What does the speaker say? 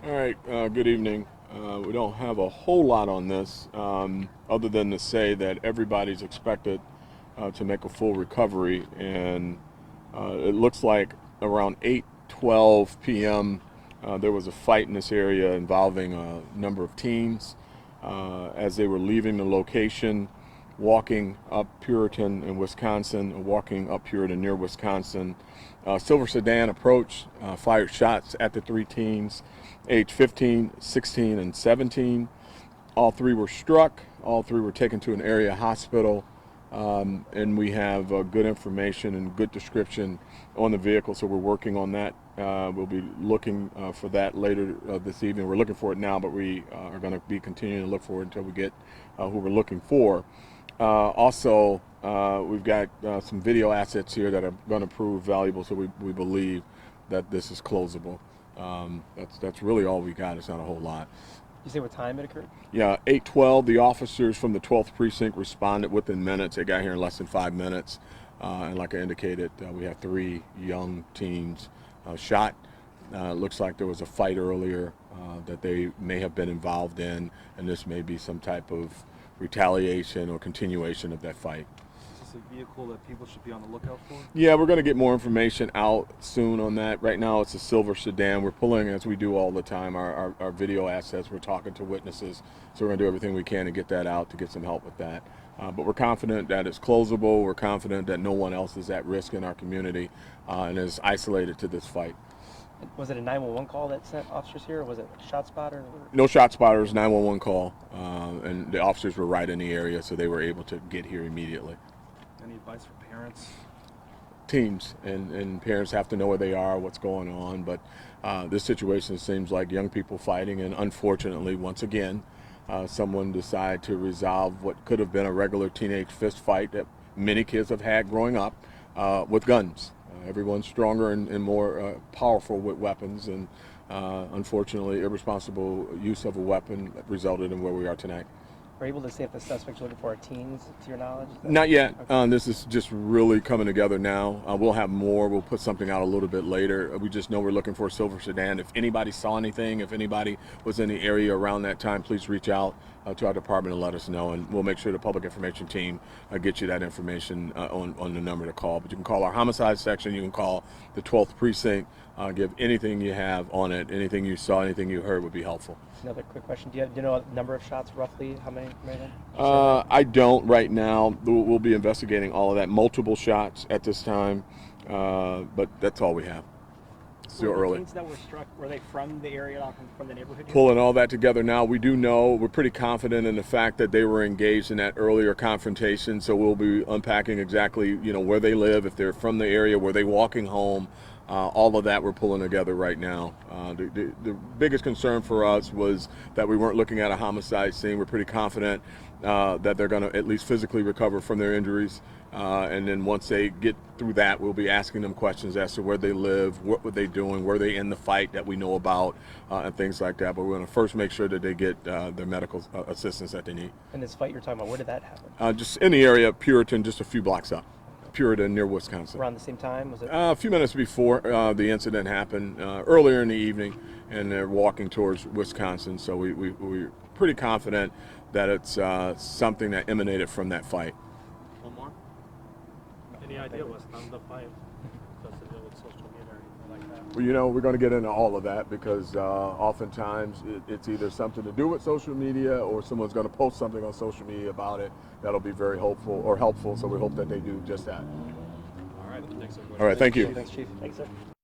All right, good evening. We don't have a whole lot on this other than to say that everybody's expected to make a full recovery, and it looks like around 8:12 p.m. There was a fight in this area involving a number of teens as they were leaving the location, walking up Puritan in Wisconsin, or walking up Puritan near Wisconsin. Silver sedan approached, fired shots at the three teens, age 15, 16, and 17. All three were struck. All three were taken to an area hospital, and we have good information and good description on the vehicle, so we're working on that. We'll be looking for that later this evening. We're looking for it now, but we are going to be continuing to look for it until we get who we're looking for. Also, we've got some video assets here that are going to prove valuable, so we believe that this is closable. That's really all we got. It's not a whole lot. You say what time it occurred? Yeah, 8:12. The officers from the 12th precinct responded within minutes. They got here in less than 5 minutes. And like I indicated, we have three young teens shot. Looks like there was a fight earlier that they may have been involved in, and this may be some type of retaliation or continuation of that fight. Is this a vehicle that people should be on the lookout for? Yeah, we're going to get more information out soon on that. Right now it's a silver sedan. We're pulling, as we do all the time, our video assets. We're talking to witnesses, so we're going to do everything we can to get that out, to get some help with that. But we're confident that it's closable. We're confident that no one else is at risk in our community and is isolated to this fight. Was it a 911 call that sent officers here, or was it a shot spotter? No shot spotters, 911 call, and the officers were right in the area, so they were able to get here immediately. Any advice for parents? Teams and parents have to know where they are, what's going on, but this situation seems like young people fighting, and unfortunately, once again, someone decided to resolve what could have been a regular teenage fist fight that many kids have had growing up with guns. Everyone's stronger and more powerful with weapons, and unfortunately, irresponsible use of a weapon resulted in where we are tonight. Were you able to say if the suspects were looking for teens, to your knowledge? Not yet. Okay. This is just really coming together now. We'll have more. We'll put something out a little bit later. We just know we're looking for a silver sedan. If anybody saw anything, if anybody was in the area around that time, please reach out to our department and let us know, and we'll make sure the public information team gets you that information on the number to call. But you can call our homicide section. You can call the 12th precinct. Give anything you have on it. Anything you saw, anything you heard would be helpful. Another quick question. Do you know a number of shots roughly? How many? I don't right now. We'll be investigating all of that. Multiple shots at this time, but that's all we have. Still early. The teens that were struck, were they from the area, from the neighborhood here? Pulling all that together now, we do know, we're pretty confident in the fact that they were engaged in that earlier confrontation, so we'll be unpacking exactly, where they live, if they're from the area, were they walking home. All of that we're pulling together right now. The biggest concern for us was that we weren't looking at a homicide scene. We're pretty confident that they're going to at least physically recover from their injuries. And then once they get through that, we'll be asking them questions as to where they live, what were they doing, were they in the fight that we know about, and things like that. But we're going to first make sure that they get their medical assistance that they need. And this fight you're talking about, where did that happen? Just in the area of Puritan, just a few blocks up. Puritan near Wisconsin. Around the same time? Was it? A few minutes before the incident happened, earlier in the evening, and they're walking towards Wisconsin. So we're pretty confident that it's something that emanated from that fight. One more? Any idea what's done the fight? Does it deal with social media or anything like that? Well, we're going to get into all of that because oftentimes it's either something to do with social media or someone's going to post something on social media about it that'll be very helpful. So we hope that they do just that. All right, thanks everybody. All right, thank you. Thanks, Chief. Thanks, sir.